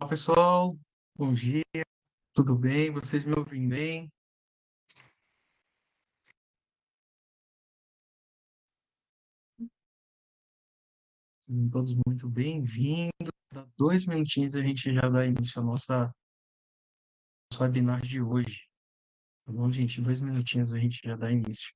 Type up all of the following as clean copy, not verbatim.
Olá, pessoal. Bom dia, tudo bem? Vocês me ouvem bem? Sejam todos muito bem-vindos. Dá 2 minutinhos a gente já dá início ao nosso webinar de hoje. Tá bom, gente? 2 minutinhos a gente já dá início.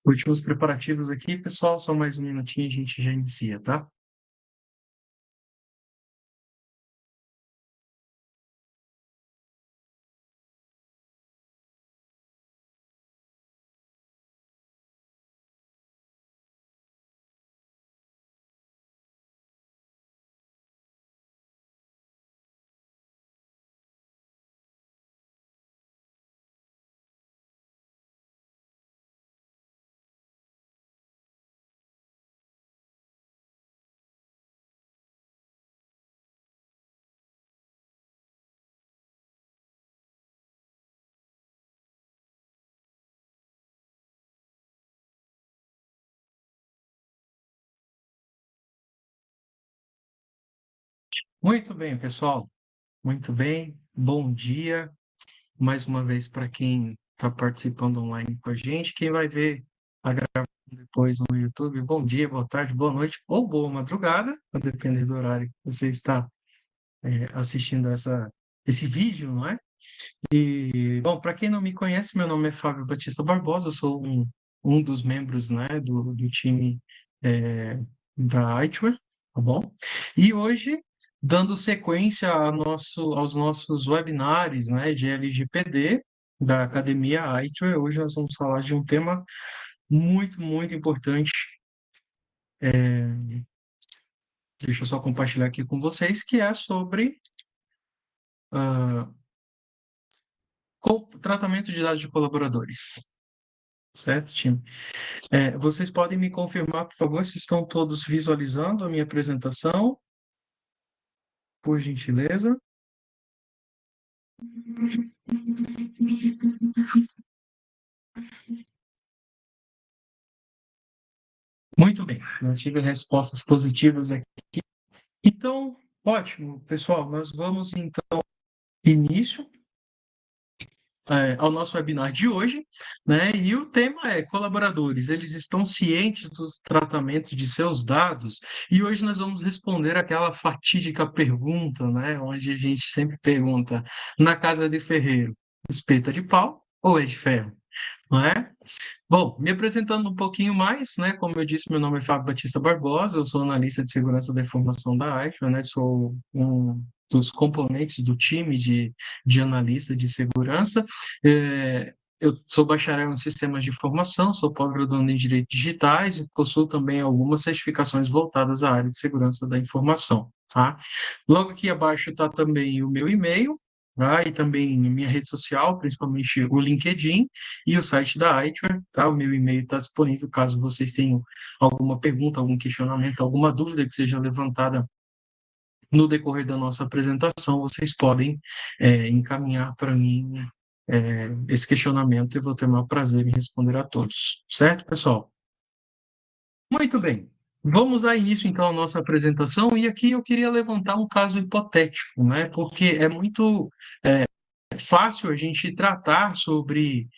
Últimos preparativos aqui, pessoal. Só mais um minutinho e a gente já inicia, tá? Muito bem, pessoal. Muito bem. Bom dia. Mais uma vez para quem está participando online com a gente. Quem vai ver a gravação depois no YouTube, bom dia, boa tarde, boa noite ou boa madrugada, a depender do horário que você está assistindo esse vídeo, não é? E, bom, para quem não me conhece, meu nome é Fábio Batista Barbosa, eu sou um dos membros, né, do time é, da Itware, tá bom? E hoje, dando sequência aos nossos webinars, né, de LGPD, da Academia Itware, hoje nós vamos falar de um tema muito, muito importante. Deixa eu só compartilhar aqui com vocês, que é sobre ah, tratamento de dados de colaboradores. Certo, time? Vocês podem me confirmar, por favor, se estão todos visualizando a minha apresentação, por gentileza. Muito bem, eu tive respostas positivas aqui. Então, ótimo, pessoal, nós vamos então início ao nosso webinar de hoje, né? E o tema é colaboradores, eles estão cientes dos tratamentos de seus dados? E hoje nós vamos responder aquela fatídica pergunta, né? Onde a gente sempre pergunta, na casa de ferreiro, espeta de pau ou é de ferro? Não é? Bom, me apresentando um pouquinho mais, né? Como eu disse, meu nome é Fábio Batista Barbosa, eu sou analista de segurança da informação da Aichel, né? Sou um dos componentes do time de analista de segurança. Eu sou bacharel em sistemas de informação, sou pós-graduando em direitos digitais e possuo também algumas certificações voltadas à área de segurança da informação, tá? Logo aqui abaixo está também o meu e-mail, tá? E também minha rede social, principalmente o LinkedIn e o site da iTunes, tá? O meu e-mail está disponível caso vocês tenham alguma pergunta, algum questionamento, alguma dúvida que seja levantada no decorrer da nossa apresentação, vocês podem encaminhar para mim esse questionamento e eu vou ter o maior prazer em responder a todos. Certo, pessoal? Muito bem. Vamos dar início, então, à nossa apresentação. E aqui eu queria levantar um caso hipotético, né? Porque é muito fácil a gente tratar sobre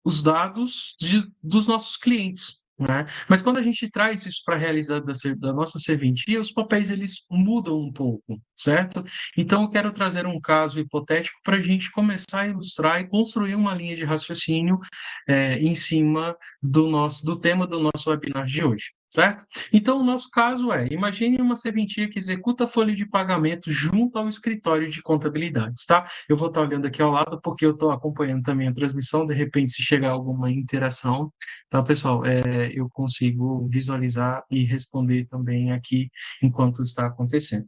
os dados dos nossos clientes, né? Mas quando a gente traz isso para a realidade da nossa serventia, os papéis eles mudam um pouco, certo? Então eu quero trazer um caso hipotético para a gente começar a ilustrar e construir uma linha de raciocínio em cima do tema do nosso webinar de hoje. Certo? Então, o nosso caso imagine uma serventia que executa a folha de pagamento junto ao escritório de contabilidades, tá? Eu vou estar olhando aqui ao lado porque eu estou acompanhando também a transmissão, de repente, se chegar alguma interação, tá, pessoal? Eu consigo visualizar e responder também aqui enquanto está acontecendo.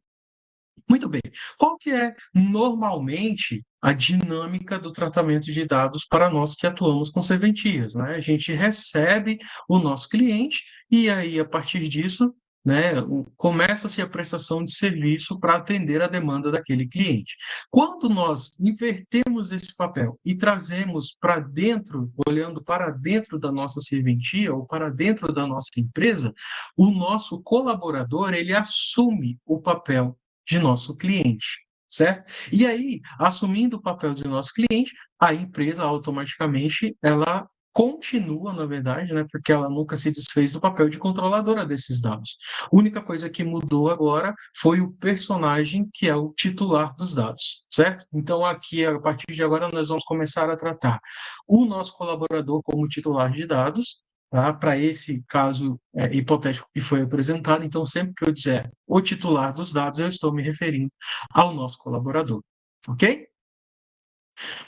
Muito bem. Qual que é normalmente a dinâmica do tratamento de dados para nós que atuamos com serventias, né? A gente recebe o nosso cliente e aí, a partir disso, né, começa-se a prestação de serviço para atender a demanda daquele cliente. Quando nós invertemos esse papel e trazemos para dentro, olhando para dentro da nossa serventia ou para dentro da nossa empresa, o nosso colaborador, ele assume o papel de nosso cliente, certo? E aí, assumindo o papel de nosso cliente, a empresa automaticamente ela continua, na verdade, né, porque ela nunca se desfez do papel de controladora desses dados. A única coisa que mudou agora foi o personagem que é o titular dos dados, certo? Então, aqui, a partir de agora, nós vamos começar a tratar o nosso colaborador como titular de dados, tá? Para esse caso hipotético que foi apresentado. Então, sempre que eu dizer o titular dos dados, eu estou me referindo ao nosso colaborador. Ok?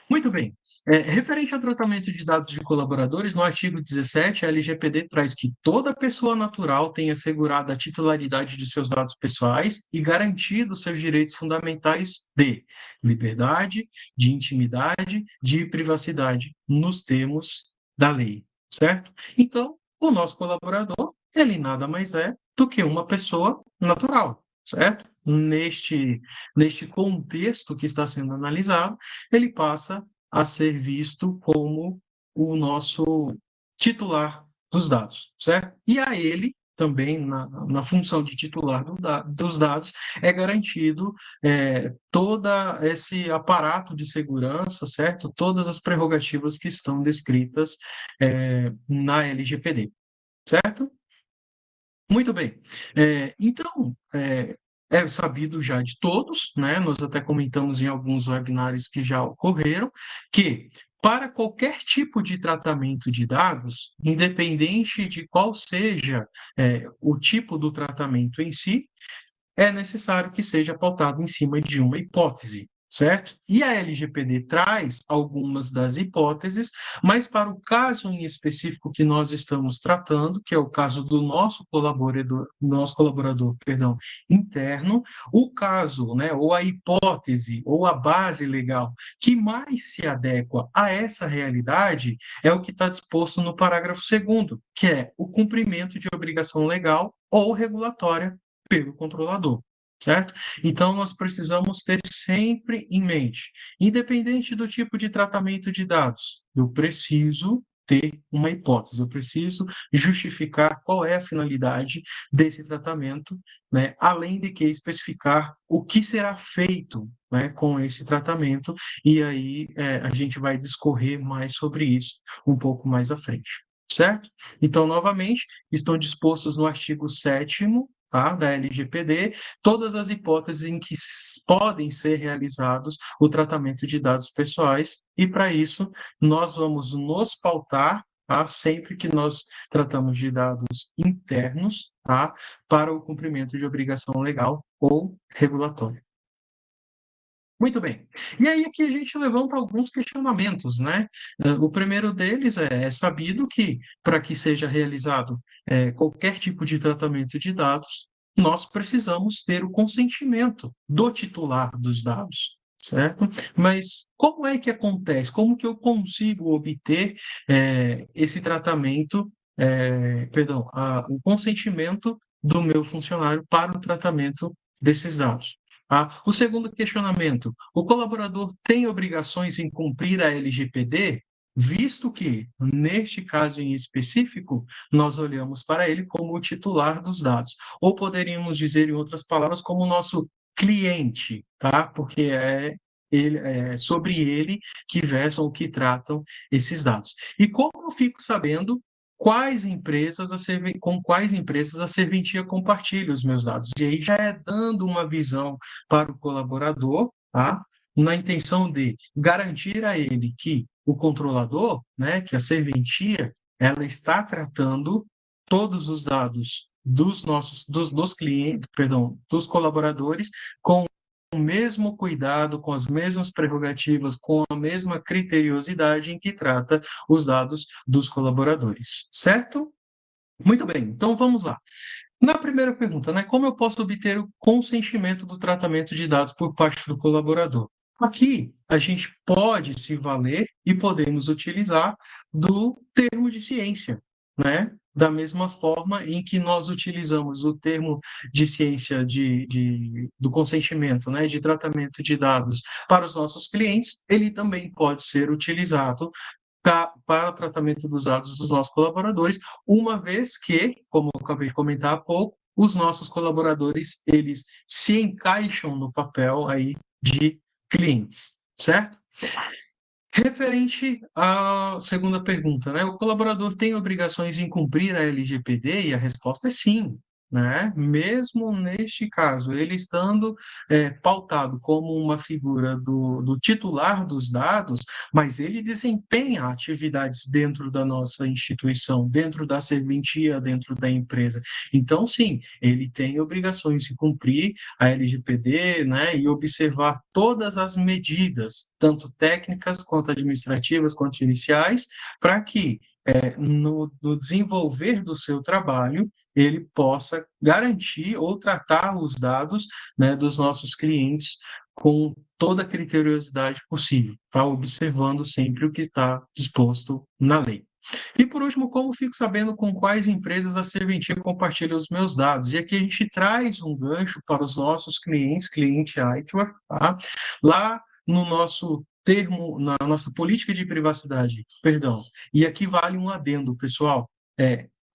Muito bem. Referente ao tratamento de dados de colaboradores, no artigo 17, a LGPD traz que toda pessoa natural tem assegurada a titularidade de seus dados pessoais e garantido seus direitos fundamentais de liberdade, de intimidade, de privacidade, nos termos da lei, certo? Então, o nosso colaborador, ele nada mais é do que uma pessoa natural, certo? Neste contexto que está sendo analisado, ele passa a ser visto como o nosso titular dos dados, certo? E a ele, também na função de titular dos dados, é garantido todo esse aparato de segurança, certo? Todas as prerrogativas que estão descritas na LGPD, certo? Muito bem. Então, é sabido já de todos, né? Nós até comentamos em alguns webinários que já ocorreram, que para qualquer tipo de tratamento de dados, independente de qual seja o tipo do tratamento em si, é necessário que seja pautado em cima de uma hipótese, certo? E a LGPD traz algumas das hipóteses, mas para o caso em específico que nós estamos tratando, que é o caso do nosso colaborador, perdão, interno, o caso, né, ou a hipótese, ou a base legal que mais se adequa a essa realidade é o que está disposto no parágrafo 2º, que é o cumprimento de obrigação legal ou regulatória pelo controlador, certo? Então, nós precisamos ter sempre em mente, independente do tipo de tratamento de dados, eu preciso ter uma hipótese, eu preciso justificar qual é a finalidade desse tratamento, né? Além de que especificar o que será feito, né, com esse tratamento, e aí a gente vai discorrer mais sobre isso um pouco mais à frente, certo? Então, novamente, estão dispostos no artigo 7º, tá, da LGPD, todas as hipóteses em que podem ser realizados o tratamento de dados pessoais, e para isso nós vamos nos pautar, tá, sempre que nós tratamos de dados internos, tá, para o cumprimento de obrigação legal ou regulatória. Muito bem. E aí aqui a gente levanta alguns questionamentos, né? O primeiro deles é sabido que, para que seja realizado qualquer tipo de tratamento de dados, nós precisamos ter o consentimento do titular dos dados, certo? Mas como é que acontece? Como que eu consigo obter esse tratamento, perdão, o consentimento do meu funcionário para o tratamento desses dados? Tá? O segundo questionamento: o colaborador tem obrigações em cumprir a LGPD? Visto que, neste caso em específico, nós olhamos para ele como o titular dos dados. Ou poderíamos dizer, em outras palavras, como o nosso cliente, tá? Porque é sobre ele que versam, que tratam esses dados. E como eu fico sabendo com quais empresas a serventia compartilha os meus dados? E aí já é dando uma visão para o colaborador, tá? Na intenção de garantir a ele que o controlador, né, que a serventia, ela está tratando todos os dados dos clientes, perdão, dos colaboradores com o mesmo cuidado, com as mesmas prerrogativas, com a mesma criteriosidade em que trata os dados dos colaboradores, certo? Muito bem, então vamos lá. Na primeira pergunta, né, como eu posso obter o consentimento do tratamento de dados por parte do colaborador? Aqui, a gente pode se valer e podemos utilizar do termo de ciência, né? Da mesma forma em que nós utilizamos o termo de ciência do consentimento, né, de tratamento de dados para os nossos clientes, ele também pode ser utilizado para o tratamento dos dados dos nossos colaboradores, uma vez que, como eu acabei de comentar há pouco, os nossos colaboradores, eles se encaixam no papel aí de clientes, certo? Referente à segunda pergunta, né? O colaborador tem obrigações em cumprir a LGPD? E a resposta é sim, né? Mesmo neste caso, ele estando pautado como uma figura do titular dos dados, mas ele desempenha atividades dentro da nossa instituição, dentro da serventia, dentro da empresa. Então, sim, ele tem obrigações de cumprir a LGPD, né, e observar todas as medidas, tanto técnicas quanto administrativas, quanto iniciais, para que no desenvolver do seu trabalho ele possa garantir ou tratar os dados, né, dos nossos clientes com toda a criteriosidade possível, tá? Observando sempre o que está disposto na lei. E por último, como fico sabendo com quais empresas a serventia compartilha os meus dados? E aqui a gente traz um gancho para os nossos clientes, cliente Aitua, tá? Lá no nosso termo, na nossa política de privacidade, perdão. E aqui vale um adendo, pessoal.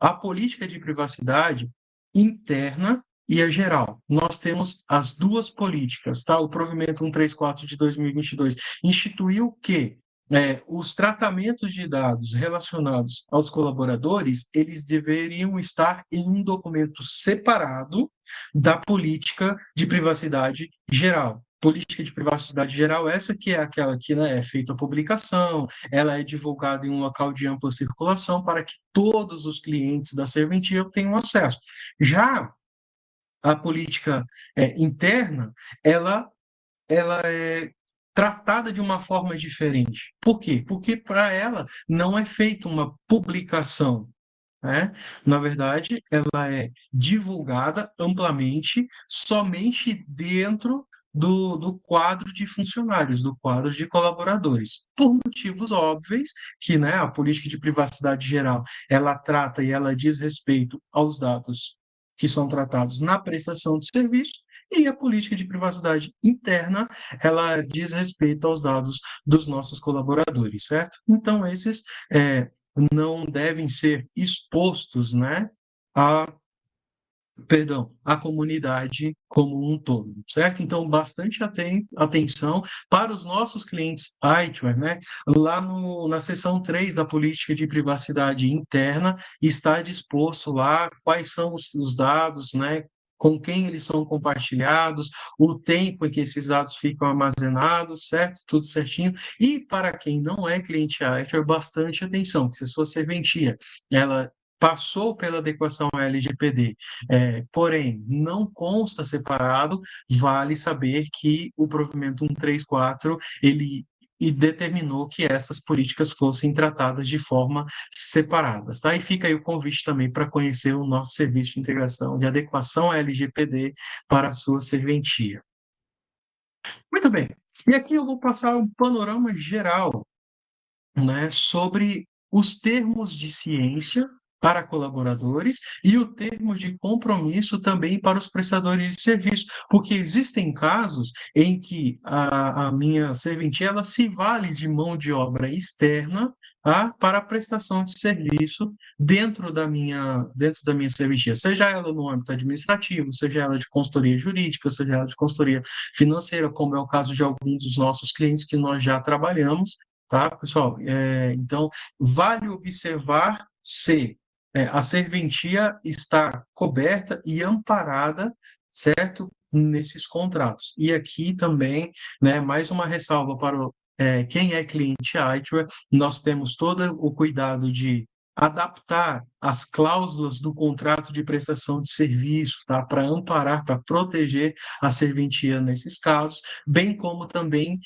A política de privacidade interna e a geral. Nós temos as duas políticas, tá? O provimento 134 de 2022 instituiu que os tratamentos de dados relacionados aos colaboradores, eles deveriam estar em um documento separado da política de privacidade geral. Política de privacidade geral, essa que é aquela que, né, é feita a publicação, ela é divulgada em um local de ampla circulação para que todos os clientes da serventia tenham acesso. Já a política interna, ela é tratada de uma forma diferente. Por quê? Porque para ela não é feita uma publicação, né? Na verdade, ela é divulgada amplamente somente dentro do quadro de funcionários, do quadro de colaboradores, por motivos óbvios que, né, a política de privacidade geral, ela trata e ela diz respeito aos dados que são tratados na prestação de serviço, e a política de privacidade interna, ela diz respeito aos dados dos nossos colaboradores, certo? Então, esses não devem ser expostos, né, a, perdão, à comunidade como um todo, certo? Então, bastante atenção para os nossos clientes iTunes, né? Lá na seção 3 da política de privacidade interna, está disposto lá quais são os dados, né? Com quem eles são compartilhados, o tempo em que esses dados ficam armazenados, certo? Tudo certinho. E para quem não é cliente iTunes, bastante atenção, que se a sua serventia, ela passou pela adequação à LGPD, porém, não consta separado, vale saber que o provimento 134, ele e determinou que essas políticas fossem tratadas de forma separadas, tá? E fica aí o convite também para conhecer o nosso serviço de integração de adequação à LGPD para a sua serventia. Muito bem. E aqui eu vou passar um panorama geral, né, sobre os termos de ciência para colaboradores e o termo de compromisso também para os prestadores de serviço, porque existem casos em que a minha serventia ela se vale de mão de obra externa, tá, para a prestação de serviço dentro da minha serventia, seja ela no âmbito administrativo, seja ela de consultoria jurídica, seja ela de consultoria financeira, como é o caso de alguns dos nossos clientes que nós já trabalhamos. Tá, pessoal? Então, vale observar se a serventia está coberta e amparada, certo? Nesses contratos. E aqui também, né, mais uma ressalva para quem é cliente Itware, nós temos todo o cuidado de adaptar as cláusulas do contrato de prestação de serviços, tá? Para amparar, para proteger a serventia nesses casos, bem como também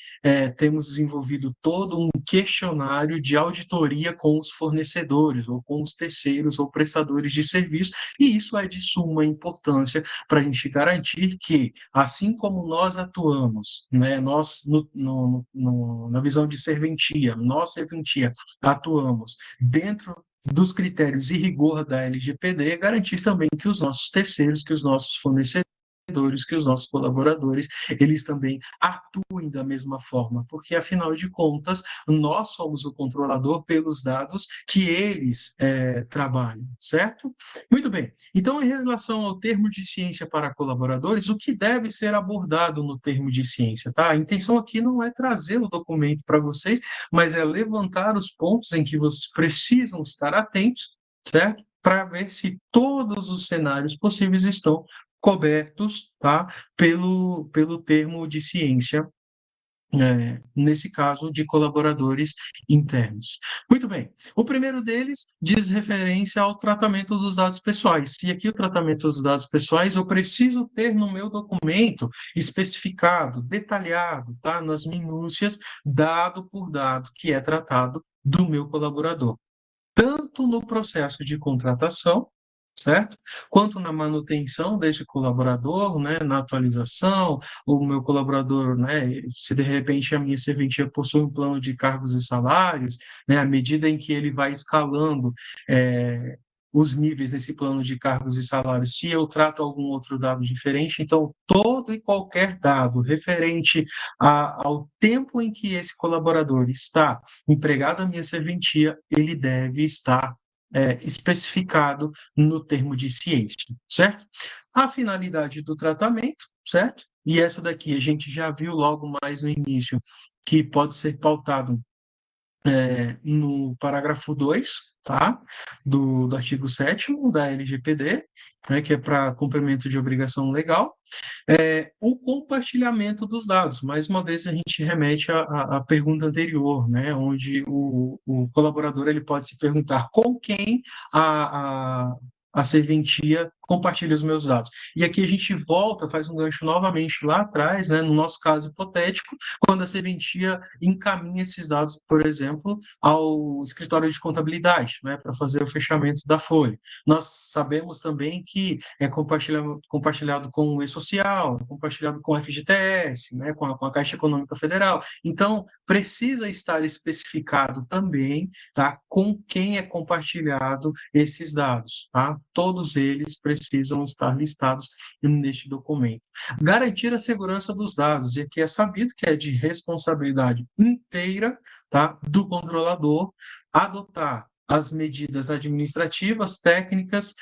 temos desenvolvido todo um questionário de auditoria com os fornecedores, ou com os terceiros, ou prestadores de serviço, e isso é de suma importância para a gente garantir que, assim como nós atuamos, né, nós, na visão de serventia, nós, serventia, atuamos dentro dos critérios e rigor da LGPD, garantir também que os nossos terceiros, que os nossos fornecedores, que os nossos colaboradores, eles também atuem da mesma forma, porque afinal de contas, nós somos o controlador pelos dados que eles trabalham, certo? Muito bem. Então, em relação ao termo de ciência para colaboradores, o que deve ser abordado no termo de ciência, tá? A intenção aqui não é trazer o documento para vocês, mas é levantar os pontos em que vocês precisam estar atentos, certo? Para ver se todos os cenários possíveis estão cobertos, tá, pelo termo de ciência, nesse caso de colaboradores internos. Muito bem. O primeiro deles diz referência ao tratamento dos dados pessoais. E aqui o tratamento dos dados pessoais eu preciso ter no meu documento especificado, detalhado, tá, nas minúcias, dado por dado, que é tratado do meu colaborador. Tanto no processo de contratação, certo? Quanto na manutenção deste colaborador, né, na atualização, o meu colaborador, né, se de repente a minha serventia possui um plano de cargos e salários, né, à medida em que ele vai escalando os níveis desse plano de cargos e salários, se eu trato algum outro dado diferente, então todo e qualquer dado referente ao tempo em que esse colaborador está empregado à minha serventia, ele deve estar especificado no termo de ciência, certo? A finalidade do tratamento, certo? E essa daqui a gente já viu logo mais no início, que pode ser pautado no parágrafo 2, tá? Do artigo 7º da LGPD, né, que é para cumprimento de obrigação legal, o compartilhamento dos dados. Mais uma vez, a gente remete à pergunta anterior, né, onde o colaborador ele pode se perguntar com quem a serventia compartilha os meus dados. E aqui a gente volta, faz um gancho novamente lá atrás, né, no nosso caso hipotético, quando a serventia encaminha esses dados, por exemplo, ao escritório de contabilidade, né, para fazer o fechamento da folha. Nós sabemos também que é compartilhado com o E-Social, compartilhado com o FGTS, né, com a Caixa Econômica Federal. Então, precisa estar especificado também, tá, com quem é compartilhado esses dados, tá? Todos eles precisam estar listados neste documento. Garantir a segurança dos dados, e aqui é sabido que é de responsabilidade inteira, tá, do controlador adotar as medidas administrativas, técnicas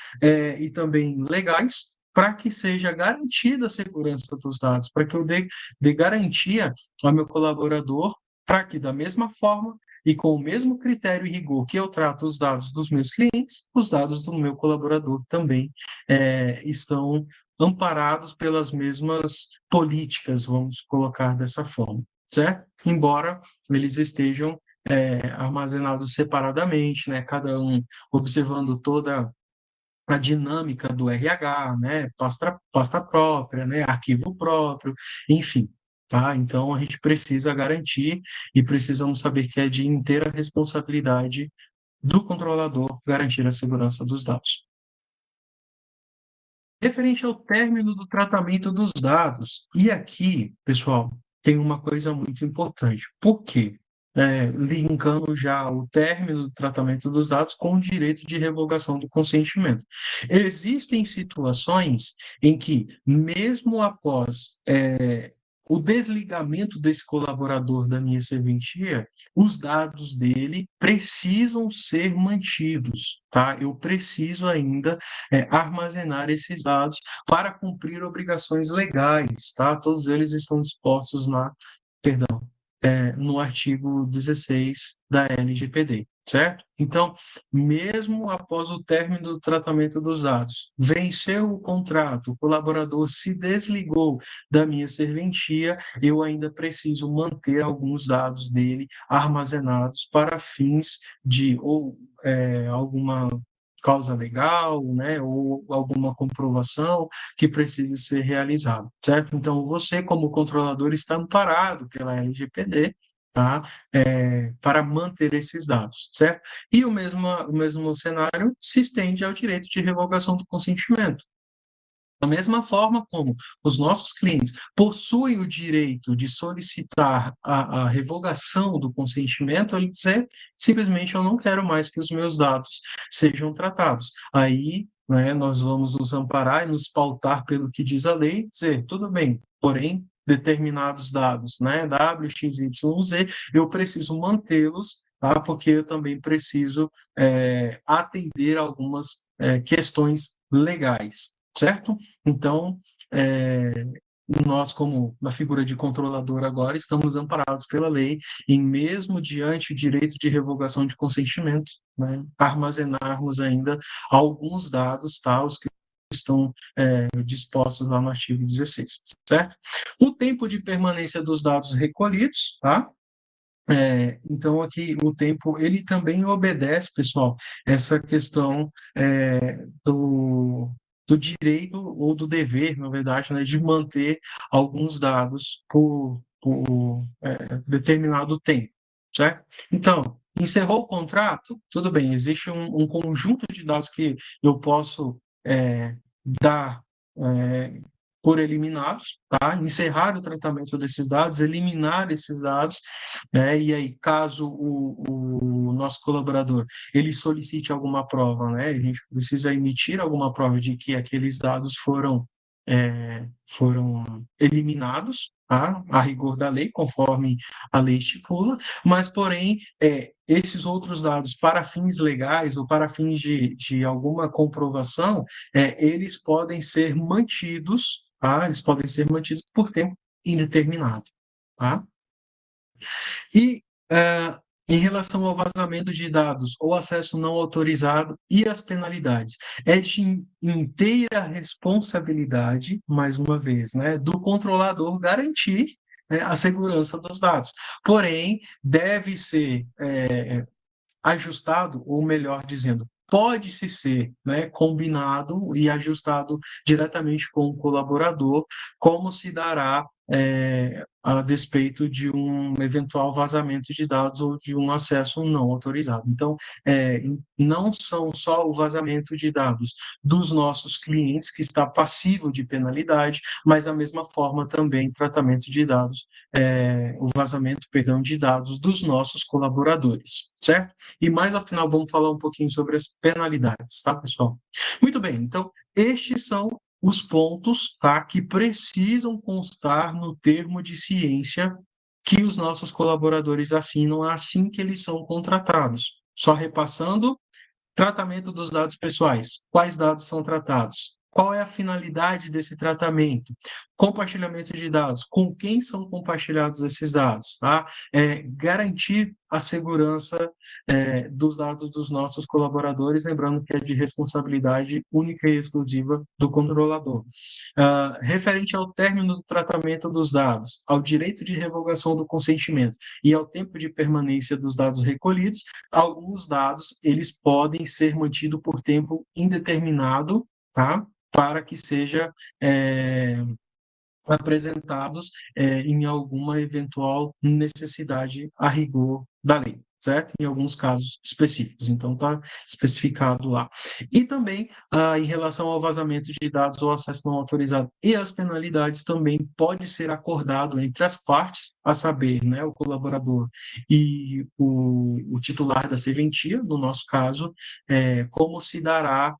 e também legais para que seja garantida a segurança dos dados, para que eu dê garantia ao meu colaborador, para que da mesma forma e com o mesmo critério e rigor que eu trato os dados dos meus clientes, os dados do meu colaborador também estão amparados pelas mesmas políticas, vamos colocar dessa forma, certo? Embora eles estejam armazenados separadamente, né? Cada um observando toda a dinâmica do RH, né? Pasta própria, né? Arquivo próprio, enfim. Tá? Então, a gente precisa garantir e precisamos saber que é de inteira responsabilidade do controlador garantir a segurança dos dados. Referente ao término do tratamento dos dados, e aqui, pessoal, tem uma coisa muito importante. Por quê? Linkando já o término do tratamento dos dados com o direito de revogação do consentimento. Existem situações em que, mesmo após o desligamento desse colaborador da minha serventia, os dados dele precisam ser mantidos, tá? Eu preciso ainda armazenar esses dados para cumprir obrigações legais, tá? Todos eles estão dispostos perdão, no artigo 16 da LGPD, certo? Então, mesmo após o término do tratamento dos dados, venceu o contrato, o colaborador se desligou da minha serventia, eu ainda preciso manter alguns dados dele armazenados para fins de ou alguma causa legal, né, ou alguma comprovação que precise ser realizado, certo? Então, você, como controlador, está amparado pela LGPD, tá? Para manter esses dados, certo? E o mesmo cenário se estende ao direito de revogação do consentimento. Da mesma forma como os nossos clientes possuem o direito de solicitar a revogação do consentimento, ele dizer simplesmente eu não quero mais que os meus dados sejam tratados. Aí, né, nós vamos nos amparar e nos pautar pelo que diz a lei, dizer tudo bem, porém determinados dados, né, W, X, Y, Z, eu preciso mantê-los, tá? Porque eu também preciso atender algumas questões legais, certo? Então, é, nós, como na figura de controlador agora, estamos amparados pela lei em, mesmo diante o direito de revogação de consentimento, né, armazenarmos ainda alguns dados, tá, os que estão dispostos lá no artigo 16, certo? O tempo de permanência dos dados recolhidos, tá? Então, aqui, o tempo, ele também obedece, pessoal, essa questão do direito ou do dever, na verdade, né, de manter alguns dados por determinado tempo, certo? Então, encerrou o contrato, tudo bem, existe um conjunto de dados que eu posso dar por eliminados, tá? Encerrar o tratamento desses dados, eliminar esses dados, né? E aí, caso o nosso colaborador ele solicite alguma prova, né? A gente precisa emitir alguma prova de que aqueles dados foram eliminados, tá? A rigor da lei, conforme a lei estipula, mas, porém, esses outros dados, para fins legais ou para fins de alguma comprovação, eles podem ser mantidos, tá? Eles podem ser mantidos por tempo indeterminado, tá? E em relação ao vazamento de dados ou acesso não autorizado e as penalidades, é de inteira responsabilidade, mais uma vez, né, do controlador garantir, né, a segurança dos dados. Porém, deve ser ajustado, ou melhor dizendo, pode-se ser, né, combinado e ajustado diretamente com o colaborador, como se dará a despeito de um eventual vazamento de dados ou de um acesso não autorizado. Então, não são só o vazamento de dados dos nossos clientes, que está passível de penalidade, mas da mesma forma também tratamento de dados, o vazamento, perdão, de dados dos nossos colaboradores, certo? E mais ao final vamos falar um pouquinho sobre as penalidades, tá, pessoal? Muito bem, então, estes são os pontos, tá, que precisam constar no termo de ciência que os nossos colaboradores assinam assim que eles são contratados. Só repassando, tratamento dos dados pessoais. Quais dados são tratados? Qual é a finalidade desse tratamento? Compartilhamento de dados. Com quem são compartilhados esses dados? Tá? Garantir a segurança dos dados dos nossos colaboradores, lembrando que é de responsabilidade única e exclusiva do controlador. Referente ao término do tratamento dos dados, ao direito de revogação do consentimento e ao tempo de permanência dos dados recolhidos, alguns dados eles podem ser mantidos por tempo indeterminado, tá? Para que seja apresentados em alguma eventual necessidade a rigor da lei, certo? Em alguns casos específicos, então está especificado lá. E também, em relação ao vazamento de dados ou acesso não autorizado e as penalidades, também pode ser acordado entre as partes, a saber, né, o colaborador e o titular da serventia, no nosso caso, como se dará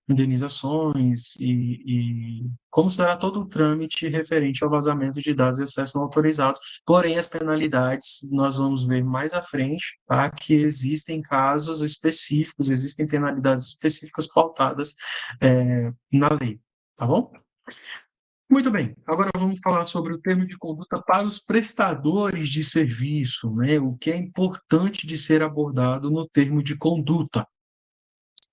indenizações e como será todo o trâmite referente ao vazamento de dados e acesso não autorizados. Porém, as penalidades, nós vamos ver mais à frente, tá? Que existem casos específicos, existem penalidades específicas pautadas na lei, tá bom? Muito bem, agora vamos falar sobre o termo de conduta para os prestadores de serviço, né? O que é importante de ser abordado no termo de conduta.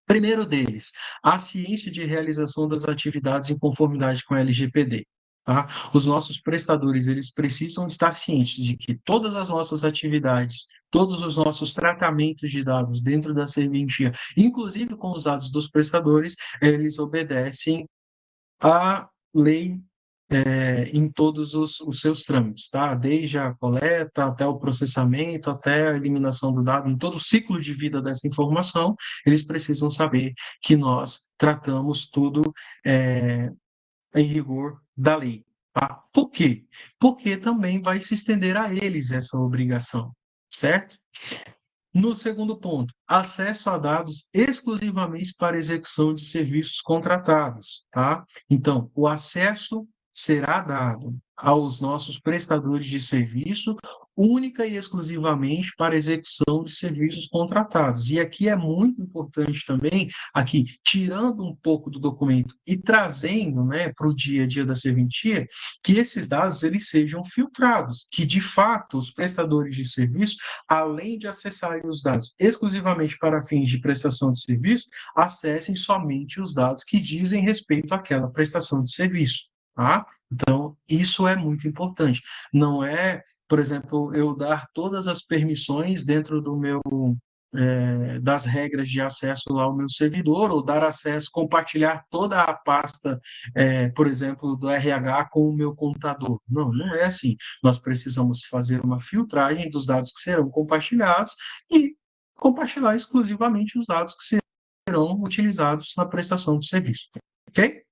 Primeiro deles, a ciência de realização das atividades em conformidade com a LGPD. Tá? Os nossos prestadores, eles precisam estar cientes de que todas as nossas atividades, todos os nossos tratamentos de dados dentro da serventia, inclusive com os dados dos prestadores, eles obedecem à lei em todos os seus trâmites, tá? Desde a coleta até o processamento, até a eliminação do dado, em todo o ciclo de vida dessa informação, eles precisam saber que nós tratamos tudo é, em rigor da lei. Tá? Por quê? Porque também vai se estender a eles essa obrigação, certo? No segundo ponto, acesso a dados exclusivamente para execução de serviços contratados, tá? Então, o acesso será dado aos nossos prestadores de serviço única e exclusivamente para execução de serviços contratados. E aqui é muito importante também, aqui, tirando um pouco do documento e trazendo, né, para o dia a dia da serventia, que esses dados eles sejam filtrados, que de fato os prestadores de serviço, além de acessarem os dados exclusivamente para fins de prestação de serviço, acessem somente os dados que dizem respeito àquela prestação de serviço, tá? Então, isso é muito importante. Não é, por exemplo, eu dar todas as permissões dentro do meu das regras de acesso lá ao meu servidor, ou dar acesso, compartilhar toda a pasta, por exemplo, do RH com o meu computador. Não, não é assim. Nós precisamos fazer uma filtragem dos dados que serão compartilhados e compartilhar exclusivamente os dados que serão utilizados na prestação de serviço. Ok?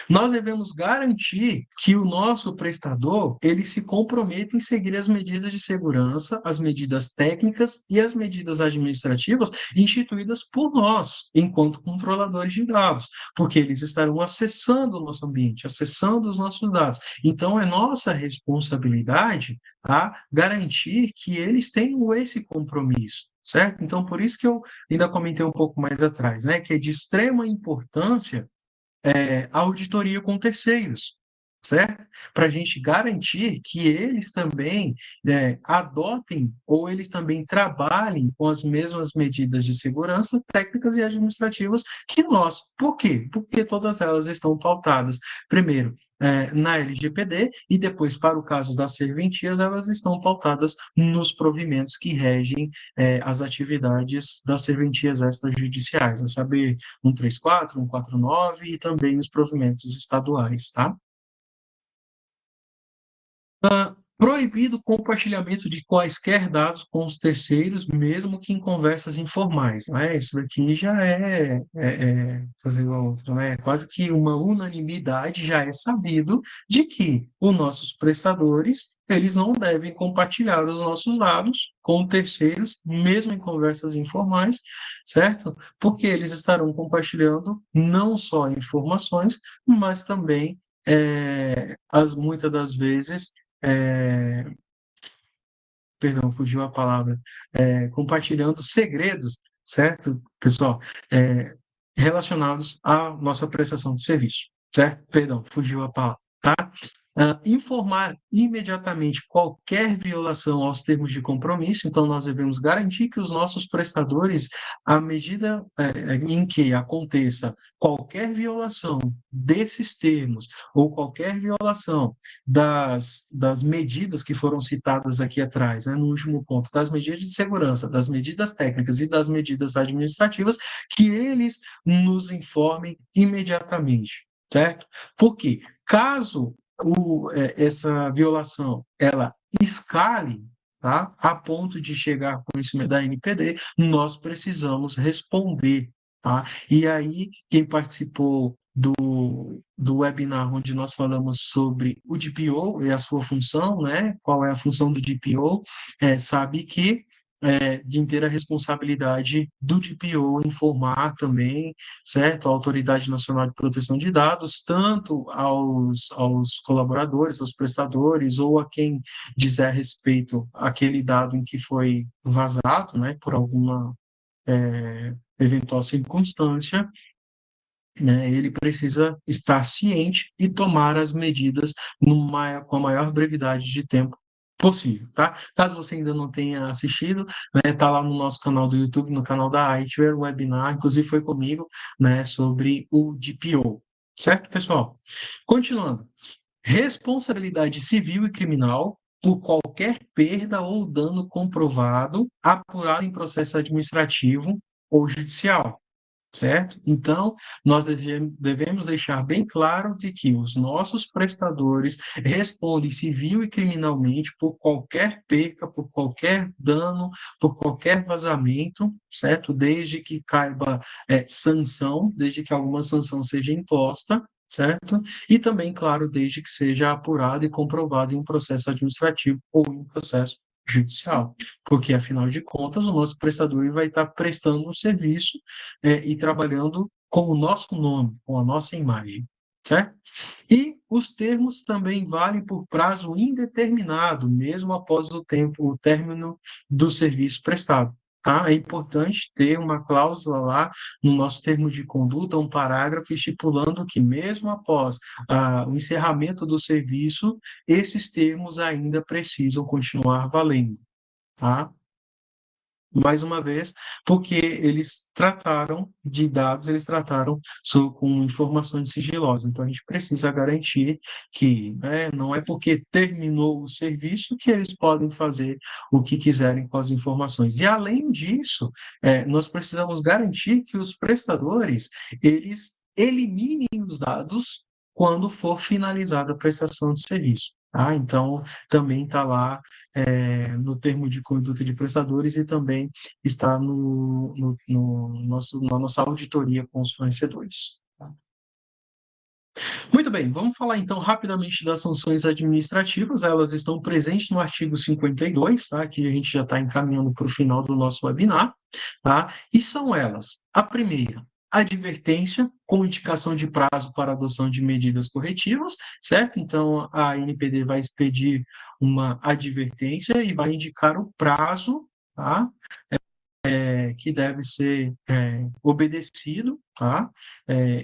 Nós devemos garantir que o nosso prestador ele se comprometa em seguir as medidas de segurança, as medidas técnicas e as medidas administrativas instituídas por nós, enquanto controladores de dados, porque eles estarão acessando o nosso ambiente, acessando os nossos dados. Então, é nossa responsabilidade, tá, garantir que eles tenham esse compromisso. Certo? Então, por isso que eu ainda comentei um pouco mais atrás, né, que é de extrema importância a auditoria com terceiros, certo? Para a gente garantir que eles também adotem ou eles também trabalhem com as mesmas medidas de segurança, técnicas e administrativas que nós. Por quê? Porque todas elas estão pautadas, primeiro, na LGPD e depois, para o caso das serventias, elas estão pautadas nos provimentos que regem as atividades das serventias extrajudiciais, a saber, 134, 149 e também os provimentos estaduais, tá? Proibido o compartilhamento de quaisquer dados com os terceiros, mesmo que em conversas informais, né? Isso daqui já fazer uma outra, né? Quase que uma unanimidade, já é sabido de que os nossos prestadores, eles não devem compartilhar os nossos dados com terceiros, mesmo em conversas informais, certo? Porque eles estarão compartilhando não só informações, mas também, muitas das vezes, é, perdão, fugiu a palavra, compartilhando segredos, certo, pessoal, é, relacionados à nossa prestação de serviço, certo? Perdão, fugiu a palavra, tá? Informar imediatamente qualquer violação aos termos de compromisso, então nós devemos garantir que os nossos prestadores, à medida em que aconteça qualquer violação desses termos ou qualquer violação das medidas que foram citadas aqui atrás, né, no último ponto, das medidas de segurança, das medidas técnicas e das medidas administrativas, que eles nos informem imediatamente, certo? Porque caso essa violação ela escale, tá? A ponto de chegar ao conhecimento da NPD, nós precisamos responder, tá? E aí, quem participou do webinar onde nós falamos sobre o DPO e a sua função, né? Qual é a função do DPO, sabe que de inteira responsabilidade do DPO informar também, certo? A Autoridade Nacional de Proteção de Dados, tanto aos colaboradores, aos prestadores, ou a quem dizer respeito àquele dado em que foi vazado, né, por alguma eventual circunstância, né, ele precisa estar ciente e tomar as medidas com a maior brevidade de tempo possível, tá? Caso você ainda não tenha assistido, né, tá lá no nosso canal do YouTube, no canal da Aitwer, o webinar, inclusive foi comigo, né, sobre o DPO, certo, pessoal? Continuando. Responsabilidade civil e criminal por qualquer perda ou dano comprovado, apurado em processo administrativo ou judicial, certo? Então, nós devemos deixar bem claro de que os nossos prestadores respondem civil e criminalmente por qualquer perca, por qualquer dano, por qualquer vazamento, certo? Desde que caiba sanção, desde que alguma sanção seja imposta, certo? E também, claro, desde que seja apurado e comprovado em um processo administrativo ou em um processo judicial, porque afinal de contas o nosso prestador vai estar prestando um serviço e trabalhando com o nosso nome, com a nossa imagem, certo? E os termos também valem por prazo indeterminado, mesmo após o término do serviço prestado. Tá? É importante ter uma cláusula lá no nosso termo de conduta, um parágrafo estipulando que, mesmo após o encerramento do serviço, esses termos ainda precisam continuar valendo. Tá? Mais uma vez, porque eles trataram de dados, eles trataram com informações sigilosas. Então, a gente precisa garantir que, né, não é porque terminou o serviço que eles podem fazer o que quiserem com as informações. E, além disso, nós precisamos garantir que os prestadores, eles eliminem os dados quando for finalizada a prestação de serviço. Tá? Então, também está lá no termo de conduta de prestadores e também está na nossa auditoria com os fornecedores. Tá? Muito bem, vamos falar então rapidamente das sanções administrativas. Elas estão presentes no artigo 52, tá? Que a gente já está encaminhando para o final do nosso webinar, tá? E são elas: a primeira, advertência com indicação de prazo para adoção de medidas corretivas, certo? Então, a NPD vai expedir uma advertência e vai indicar o prazo, tá? Que deve ser obedecido, tá?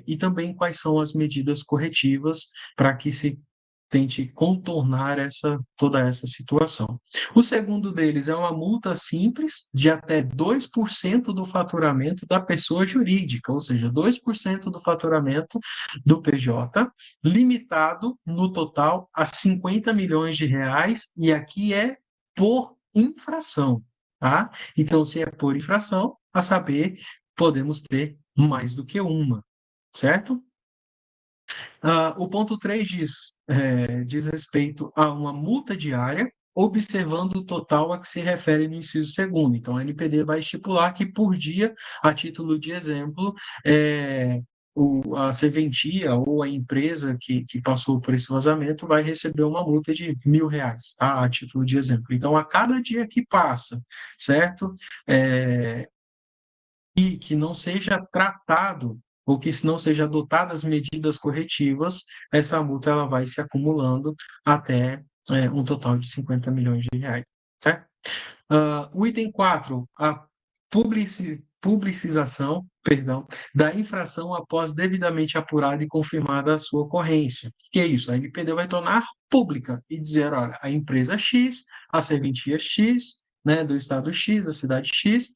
E também quais são as medidas corretivas para que se tente contornar toda essa situação. O segundo deles é uma multa simples de até 2% do faturamento da pessoa jurídica, ou seja, 2% do faturamento do PJ, limitado no total a 50 milhões de reais, e aqui é por infração, tá? Então, se é por infração, a saber, podemos ter mais do que uma, certo? O ponto 3 diz respeito a uma multa diária, observando o total a que se refere no inciso segundo. Então, a NPD vai estipular que, por dia, a título de exemplo, a serventia ou a empresa que passou por esse vazamento vai receber uma multa de R$ 1.000, tá? A título de exemplo. Então, a cada dia que passa, certo? E que não seja tratado ou que não seja adotadas medidas corretivas, essa multa ela vai se acumulando até um total de 50 milhões de reais, certo? O item 4, a publicização, perdão, da infração após devidamente apurada e confirmada a sua ocorrência. O que é isso? A NPD vai tornar pública e dizer, olha, a empresa X, a serventia X, né, do estado X, da cidade X,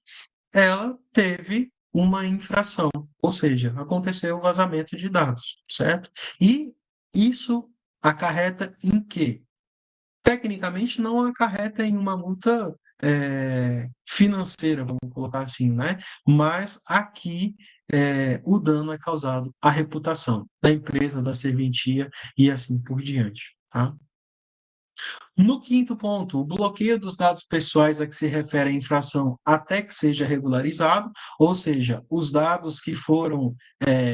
ela teve uma infração, ou seja, aconteceu o vazamento de dados, certo? E isso acarreta em quê? Tecnicamente não acarreta em uma multa financeira, vamos colocar assim, né? Mas aqui o dano é causado à reputação da empresa, da serventia e assim por diante, tá? No quinto ponto, o bloqueio dos dados pessoais a que se refere a infração até que seja regularizado, ou seja, os dados que foram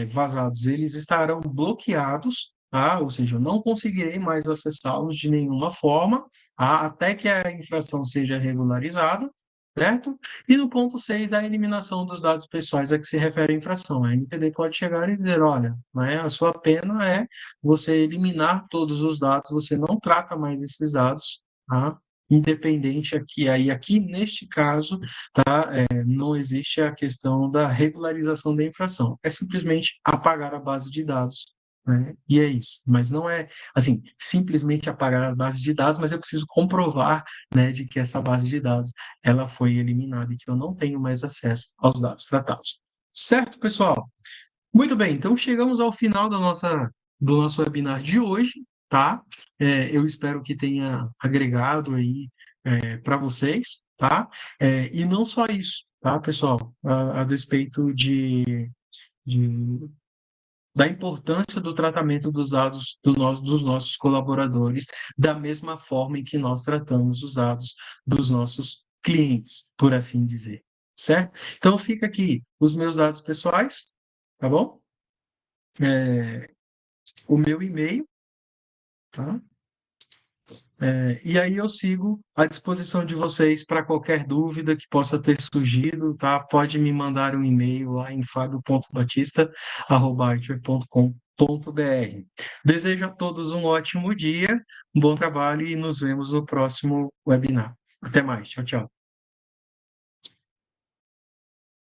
vazados, eles estarão bloqueados, tá? Ou seja, eu não conseguirei mais acessá-los de nenhuma forma, tá? Até que a infração seja regularizada, certo? E no ponto 6, a eliminação dos dados pessoais a que se refere a infração. A NPD pode chegar e dizer, olha, né, a sua pena é você eliminar todos os dados, você não trata mais esses dados, tá? Independente aqui, aí aqui neste caso, tá? Não existe a questão da regularização da infração, é simplesmente apagar a base de dados, né? E é isso, mas não é assim, simplesmente apagar a base de dados, mas eu preciso comprovar, né, de que essa base de dados ela foi eliminada e que eu não tenho mais acesso aos dados tratados. Certo, pessoal? Muito bem, então chegamos ao final do nosso webinar de hoje, tá? Eu espero que tenha agregado aí para vocês, tá? E não só isso, tá, pessoal? A despeito de- da importância do tratamento dos dados dos nossos colaboradores, da mesma forma em que nós tratamos os dados dos nossos clientes, por assim dizer, certo? Então fica aqui os meus dados pessoais, tá bom? É, o meu e-mail, tá? E aí eu sigo à disposição de vocês para qualquer dúvida que possa ter surgido, tá? Pode me mandar um e-mail lá em fabio.batista@archer.com.br. Desejo a todos um ótimo dia, um bom trabalho e nos vemos no próximo webinar. Até mais. Tchau, tchau.